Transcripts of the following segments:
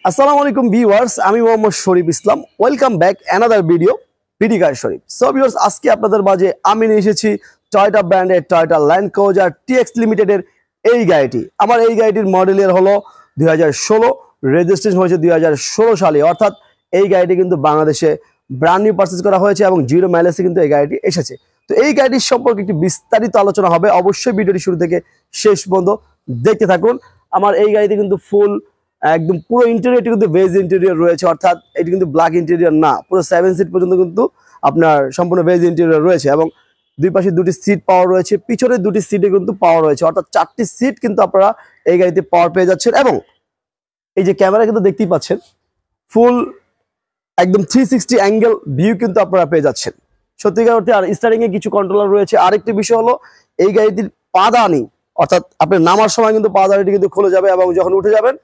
আসসালামু আলাইকুম ভিউয়ার্স, আমি Mohammad Sharif Islam. Welcome back another video পিডি কার শরীফ। সো ভিউয়ার্স, আজকে আপনাদের মাঝে আমি নিয়ে এসেছি টয়োটা ব্র্যান্ডের টয়োটা ল্যান্ড ক্রুজার টিএক্স লিমিটেডের এই গাড়িটি। আমার এই গাড়িটির মডেল ইয়ার হলো 2016, রেজিস্ট্রেশন হয়েছে 2016 সালে। অর্থাৎ এই গাড়িটি কিন্তু বাংলাদেশে ব্র্যান্ড নিউ পারচেজ করা হয়েছে এবং জিরো মাইলেজে কিন্তু এই গাড়িটি এসেছে। তো এই গাড়িটির সম্পর্কে একটি বিস্তারিত আলোচনা হবে, অবশ্যই ভিডিওটি শুরু থেকে শেষ পর্যন্ত দেখতে থাকুন। আমার এই গাড়িতে কিন্তু ফুল একদম পুরো ইন্টেরিয়রটি কিন্তু বেজ ইন্টেরিয়র রয়েছে, অর্থাৎ এটি কিন্তু ব্ল্যাক ইন্টেরিয়র না, পুরো 7 সিট পর্যন্ত কিন্তু আপনার সম্পূর্ণ বেজ ইন্টেরিয়র রয়েছে এবং দুই পাশে দুটি সিট পাওয়ার রয়েছে, পিছনে দুটি সিটে কিন্তু পাওয়ার রয়েছে, অর্থাৎ 4টি সিট কিন্তু আপনারা এই গাড়িতে পাওয়ার পেয়ে যাচ্ছেন। এবং এই যে ক্যামেরা কিন্তু দেখতেই পাচ্ছেন, ফুল একদম 360 অ্যাঙ্গেল ভিউ কিন্তু আপনারা পেয়ে যাচ্ছেন সত্যিকার অর্থে। আর স্টারিং এ কিছু কন্ট্রোলার রয়েছে। আরেকটি বিষয় হলো এই গাড়িটির পাদানি, অর্থাৎ আপনি নামার সময় কিন্তু পাদানিটি কিন্তু খুলে যাবে এবং যখন উঠে যাবেন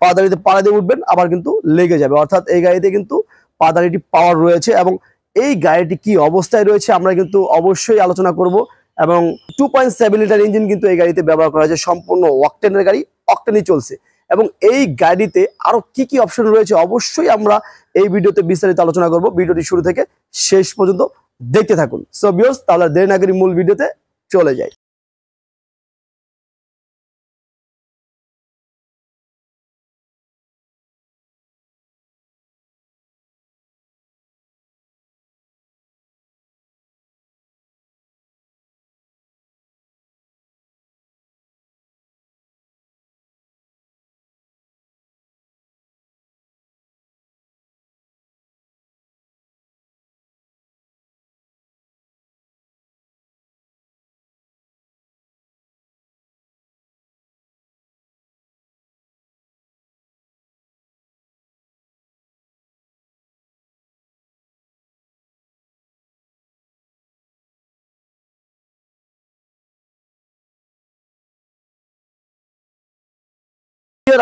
পাদানিতে পাড়া দিয়ে উঠবেন আবার কিন্তু লেগে যাবে, অর্থাৎ এই গাড়িতে কিন্তু পাদানিটি পাওয়ার রয়েছে। এবং এই গাড়িটি কি অবস্থায় রয়েছে আমরা কিন্তু অবশ্যই আলোচনা করব। এবং 2.7 লিটার ইঞ্জিন কিন্তু এই গাড়িতে ব্যবহার করা হয়েছে, সম্পূর্ণ অকটেনের গাড়ি, অকটেনই চলছে। এবং এই গাড়িতে আরো কি কি অপশন রয়েছে অবশ্যই আমরা এই ভিডিওতে বিস্তারিত আলোচনা করব। ভিডিওটি শুরু থেকে শেষ পর্যন্ত দেখতে থাকুন। সো ভিউয়ার্স, তাহলে দেরি না করে মূল ভিডিওতে চলে যাই।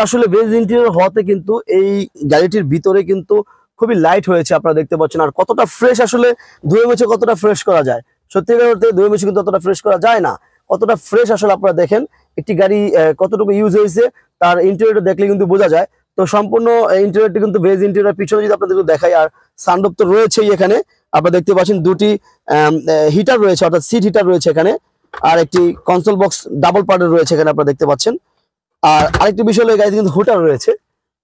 আসলে বেজ ইন্টেরিয়র হওয়াতে কিন্তু এই গাড়িটির ভিতরে কিন্তু খুবই লাইট হয়েছে, আপনারা দেখতে পাচ্ছেন। আর কতটা ফ্রেশ, আসলে ধুয়ে মুছে কতটা ফ্রেশ করা যায়, সত্যিকার অর্থে ধুয়ে মুছে কিন্তু অতটা ফ্রেশ করা যায় না। কতটা ফ্রেশ আসলে আপনারা দেখেন একটি গাড়ি কতটুকু ইউজ হয়েছে তার ইন্টেরিয়রটা দেখলে কিন্তু বোঝা যায়। তো সম্পূর্ণ ইন্টেরিয়রটি কিন্তু বেজ ইন্টেরিয়র। পিছনে যদি আপনাদের দেখাই, আর সানরুফ তো রয়েছেই এখানে, আপনারা দেখতে পাচ্ছেন দুটি হিটার রয়েছে, অর্থাৎ সিট হিটার রয়েছে এখানে, আর একটি কনসোল বক্স ডাবল পার্টের রয়েছে এখানে, আপনারা দেখতে পাচ্ছেন। আর আরেকটি বিষয় হলো এই গাড়িতে কিন্তু হুটার রয়েছে।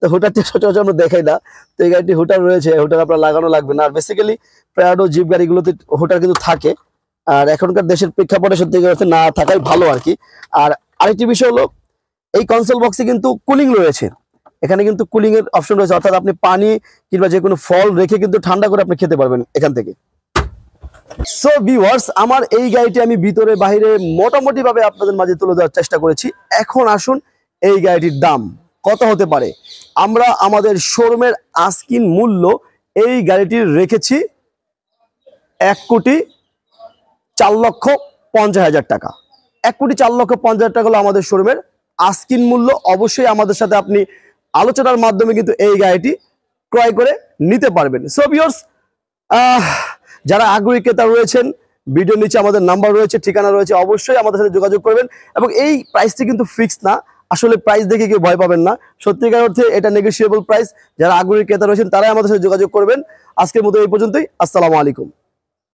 তো হুটারটি সচরাচর আমরা দেখাই না, তো এই গাড়িটি হুটার রয়েছে, হুটার আপনার লাগানো লাগবে না। আর বেসিক্যালি প্রাডো জিপ গাড়িগুলোতে হুটার কিন্তু থাকে, আর এখনকার দেশের প্রেক্ষাপটে সত্যি কথা না থাকাই ভালো আর কি। আর আরেকটি বিষয় হলো এই কনসোল বক্সে কিন্তু কুলিং রয়েছে, এখানে কিন্তু কুলিং এর অপশন রয়েছে, অর্থাৎ আপনি পানি কিংবা যে কোনো ফল রেখে কিন্তু ঠান্ডা করে আপনি খেতে পারবেন এখান থেকে। সো ভিউয়ার্স, আমার এই গাড়িটি আমি ভিতরে বাইরে মোটামুটি ভাবে আপনাদের মাঝে তুলে দেওয়ার চেষ্টা করেছি। এখন আসুন এই গাড়িটির দাম কত হতে পারে। আমরা আমাদের শোরুমের আস্কিন মূল্য এই গাড়িটির রেখেছি 1,04,50,000 টাকা। 1,04,50,000 টাকা হলো আমাদের শোরুমের আস্কিন মূল্য। অবশ্যই আমাদের সাথে আপনি আলোচনার মাধ্যমে কিন্তু এই গাড়িটি ক্রয় করে নিতে পারবেন। সো ভিউয়ার্স, যারা আগ্রহী ক্রেতা রয়েছেন, ভিডিওর নিচে আমাদের নাম্বার রয়েছে, ঠিকানা রয়েছে, অবশ্যই আমাদের সাথে যোগাযোগ করবেন। এবং এই প্রাইসটি কিন্তু ফিক্সড না, আসলে প্রাইস দেখে কেউ ভয় পাবেন না, সত্যিকার অর্থে এটা নেগোশিয়েবল প্রাইস। যারা আগ্রহী ক্রেতা রয়েছেন তারাই আমাদের সাথে যোগাযোগ করবেন। আজকের মতো এই পর্যন্তই। আসসালামু আলাইকুম।